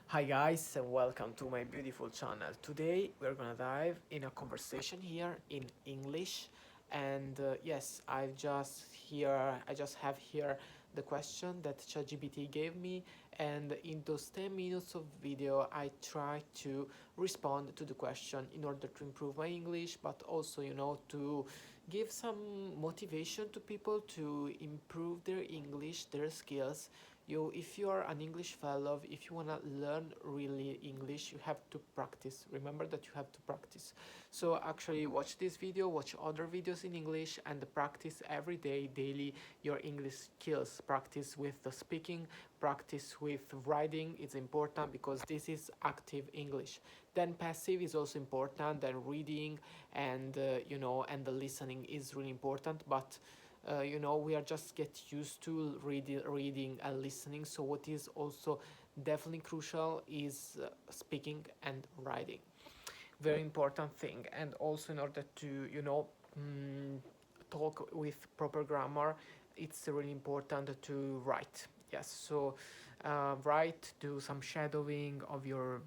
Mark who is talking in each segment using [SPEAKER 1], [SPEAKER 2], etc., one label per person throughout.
[SPEAKER 1] Hi guys and welcome to my beautiful channel. Today we're gonna dive in a conversation here in English and yes, I just have here the question that ChatGPT gave me, and in those 10 minutes of video I try to respond to the question in order to improve my English, but also to give some motivation to people to improve their English, their skills. If you are an English fellow, if you want to learn really English, you have to practice. Remember that you have to practice. So actually watch this video, watch other videos in English, and practice every day, daily, your English skills. Practice with the speaking, practice with writing. It's important because this is active English. Then passive is also important. Then reading and the listening is really important. But we are just get used to reading and listening. So what is also definitely crucial is speaking and writing. Very important thing. And also in order to mm, talk with proper grammar, it's really important to write. Yes, so write, do some shadowing of your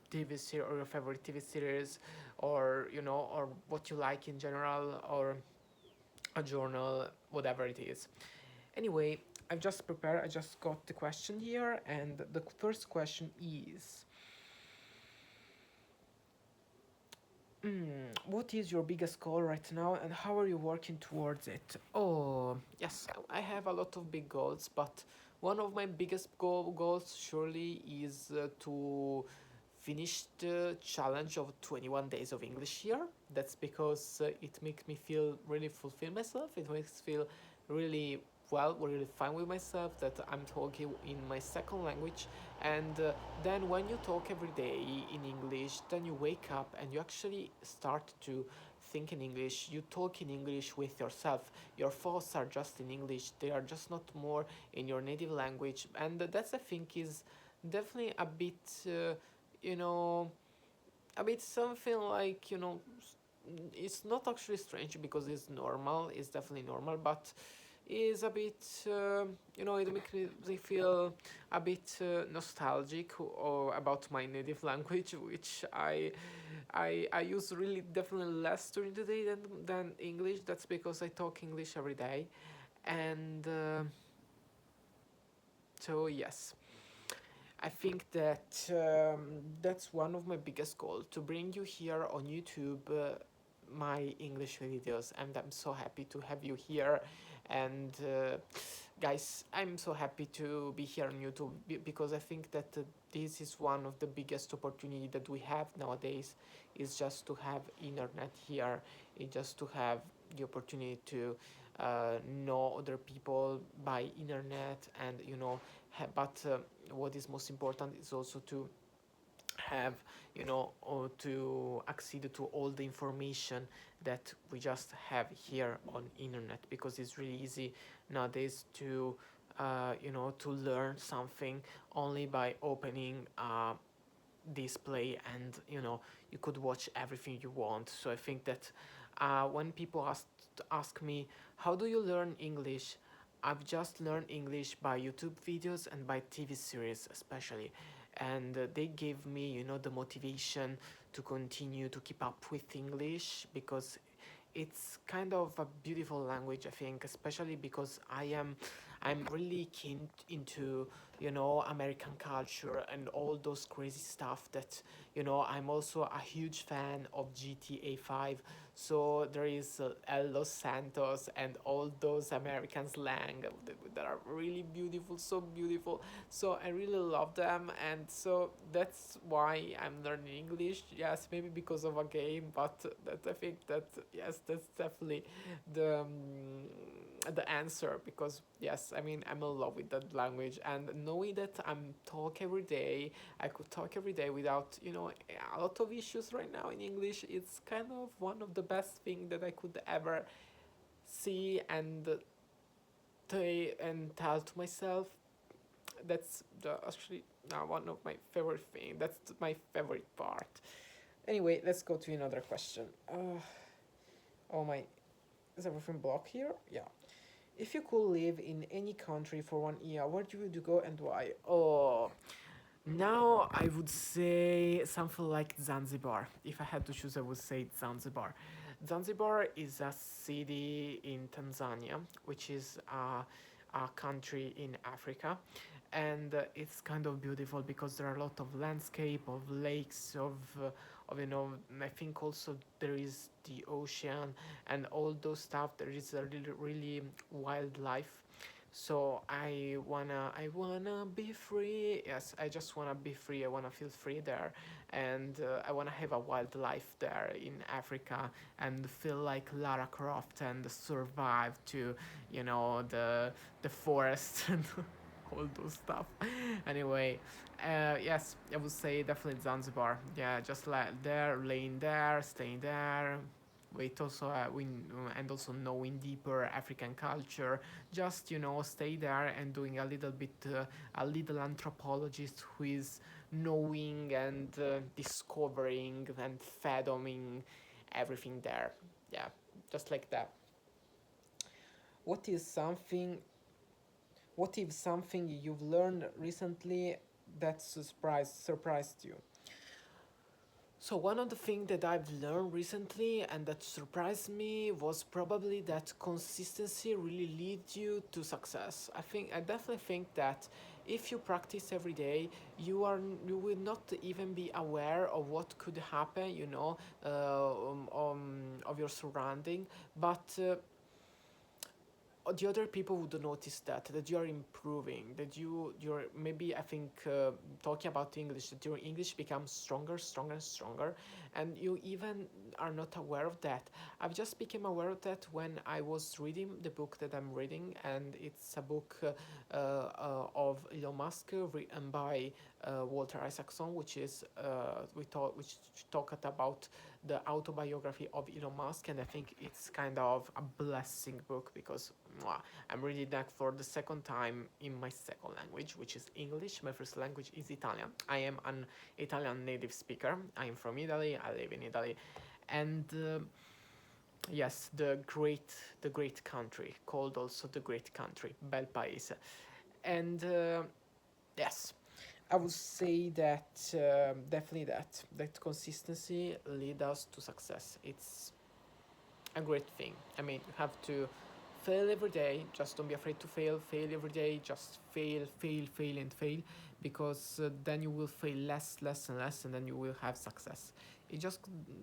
[SPEAKER 1] TV series or your favorite TV series, or or what you like in general, or a journal, whatever it is. Anyway, I just got the question here, and the first question is, what is your biggest goal right now, and how are you working towards it? Oh, yes, I have a lot of big goals, but one of my biggest goals surely is to finish the challenge of 21 days of English here. That's because it makes me feel really fulfill myself. It makes me feel really well, really fine with myself that I'm talking in my second language. And then when you talk every day in English, then you wake up and you actually start to think in English. You talk in English with yourself. Your thoughts are just in English. They are just not more in your native language. And that's, I think, is definitely a bit, you know, a bit something like, it's not actually strange because it's normal. It's definitely normal, but is a bit, it makes me feel a bit nostalgic or about my native language, which I use really definitely less during the day than English. That's because I talk English every day, and so yes, I think that that's one of my biggest goals, to bring you here on YouTube. My English videos, and I'm so happy to have you here. And guys, I'm so happy to be here on YouTube because I think that this is one of the biggest opportunity that we have nowadays, is just to have internet here, is just to have the opportunity to know other people by internet. And but what is most important is also to have, or to accede to all the information that we just have here on internet, because it's really easy nowadays to to learn something only by opening a display, and you could watch everything you want. So I think that when people ask me, how do you learn English, I've just learned English by YouTube videos and by TV series especially. And they gave me, the motivation to continue to keep up with English, because it's kind of a beautiful language, I think, especially because I'm really keen into, American culture and all those crazy stuff that, I'm also a huge fan of GTA 5. So there is El Los Santos and all those American slang that are really beautiful, so beautiful. So I really love them, and so that's why I'm learning English. Yes, maybe because of a game, but that I think that, yes, that's definitely the answer. Because yes, I mean, I'm in love with that language, and knowing that I'm talk every day, I could talk every day without, a lot of issues right now in English. It's kind of one of the best thing that I could ever see and tell to myself. That's actually now one of my favorite thing. That's my favorite part. Anyway, let's go to another question. Oh my, is everything blocked here? Yeah. If you could live in any country for 1 year, where would you go and why? Oh, Now I would say something like Zanzibar. If I had to choose, I would say Zanzibar. Zanzibar is a city in Tanzania, which is a country in Africa, and it's kind of beautiful because there are a lot of landscape, of lakes, of I think also there is the ocean and all those stuff. There is a really wildlife, so I wanna be free. Yes, I just wanna be free. I wanna feel free there, and I wanna have a wildlife there in Africa and feel like Lara Croft and survive to, the forest and all those stuff. Anyway, yes, I would say definitely Zanzibar. Yeah, just like there, laying there, staying there, with also and also knowing deeper African culture. Just stay there and doing a little anthropologist who is knowing and discovering and fathoming everything there. Yeah, just like that. What is something? What if something you've learned recently that surprised you? So one of the things that I've learned recently and that surprised me was probably that consistency really leads you to success. I definitely think that if you practice every day, you will not even be aware of what could happen, of your surrounding, but the other people would notice that you are improving, that you're maybe, I think, talking about English, that your English becomes stronger and stronger, and you even are not aware of that. I've just become aware of that when I was reading the book that I'm reading, and it's a book of Elon Musk, written by Walter Isaacson, which talked about the autobiography of Elon Musk, and I think it's kind of a blessing book because I'm reading that for the second time in my second language, which is English. My first language is Italian. I am an Italian native speaker. I am from Italy. I live in Italy, and yes, the great country, called also the great country, Bel Paese, and yes, I would say that definitely that consistency lead us to success. It's a great thing. I mean, you have to fail every day. Just don't be afraid to fail. Fail every day. Just fail, and fail, because then you will fail less, and less, and then you will have success. It just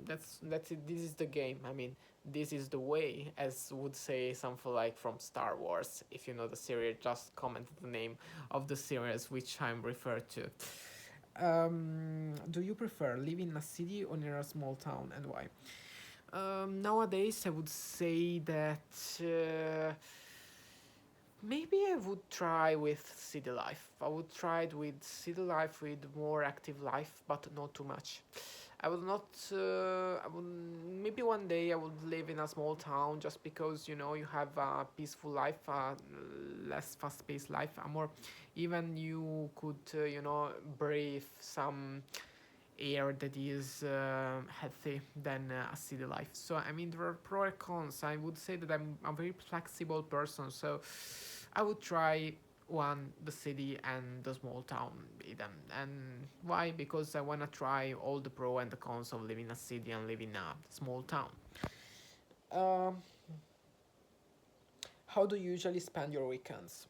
[SPEAKER 1] that's it. This is the game. I mean, this is the way, as would say something like from Star Wars. If you know the series, just comment the name of the series which I'm referred to. Do you prefer living in a city or near a small town, and why? Nowadays, I would say that maybe I would try with city life. I would try it with city life with more active life, but not too much. I would not. I would maybe one day I would live in a small town just because you have a peaceful life, a less fast-paced life, a more even you could breathe some air that is healthy than a city life. So I mean there are pros and cons. I would say that I'm a very flexible person, so I would try one the city and the small town even. And why? Because I wanna try all the pros and the cons of living in a city and living in a small town. Um, how do you usually spend your weekends?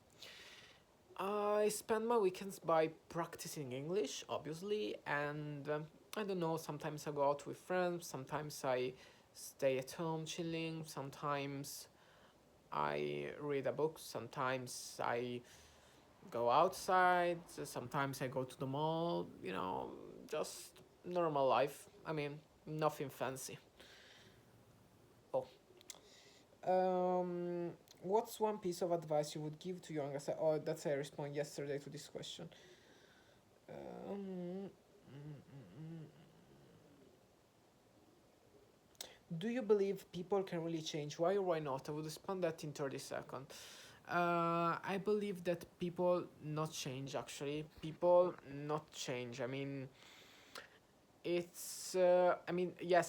[SPEAKER 1] I spend my weekends by practicing English, obviously, and I don't know, sometimes I go out with friends, sometimes I stay at home chilling, sometimes I read a book, sometimes I go outside, sometimes I go to the mall, just normal life. I mean, nothing fancy. Oh. What's one piece of advice you would give to younger self? Oh, that's I responded yesterday to this question. Um, do you believe people can really change? Why or why not? I will respond that in 30 seconds. I believe that people not change actually. People not change. I mean, yes,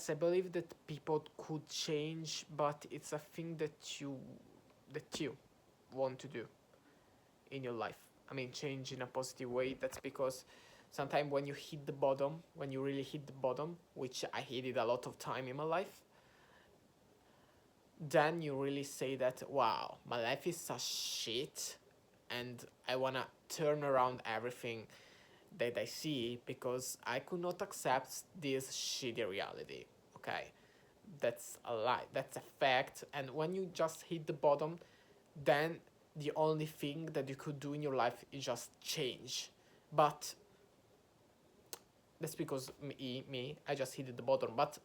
[SPEAKER 1] I believe that people could change, but it's a thing that you want to do in your life. I mean, change in a positive way. That's because sometimes when you hit the bottom, when you really hit the bottom, which I hit it a lot of time in my life, then you really say that, wow, my life is such shit, and I wanna turn around everything that I see because I could not accept this shitty reality. Okay, that's a lie. That's a fact. And when you just hit the bottom, then the only thing that you could do in your life is just change. But that's because I just hit the bottom. But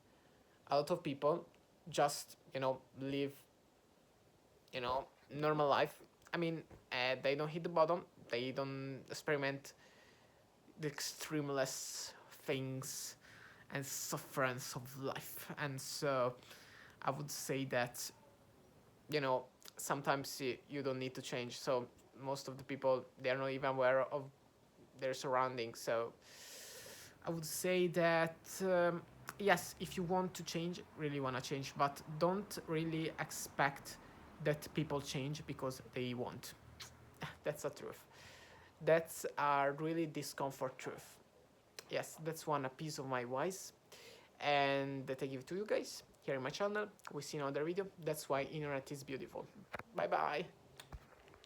[SPEAKER 1] a lot of people just, live, normal life. I mean, they don't hit the bottom. They don't experiment the extremeless things and sufferance of life. And so I would say that, you know, sometimes you don't need to change. So most of the people, they're not even aware of their surroundings. So I would say that, yes, if you want to change, really want to change, but don't really expect that people change because they won't. That's the truth. That's a really discomfort truth. Yes, that's one a piece of my wise, and that I give to you guys here in my channel. We see another video. That's why internet is beautiful. Bye bye.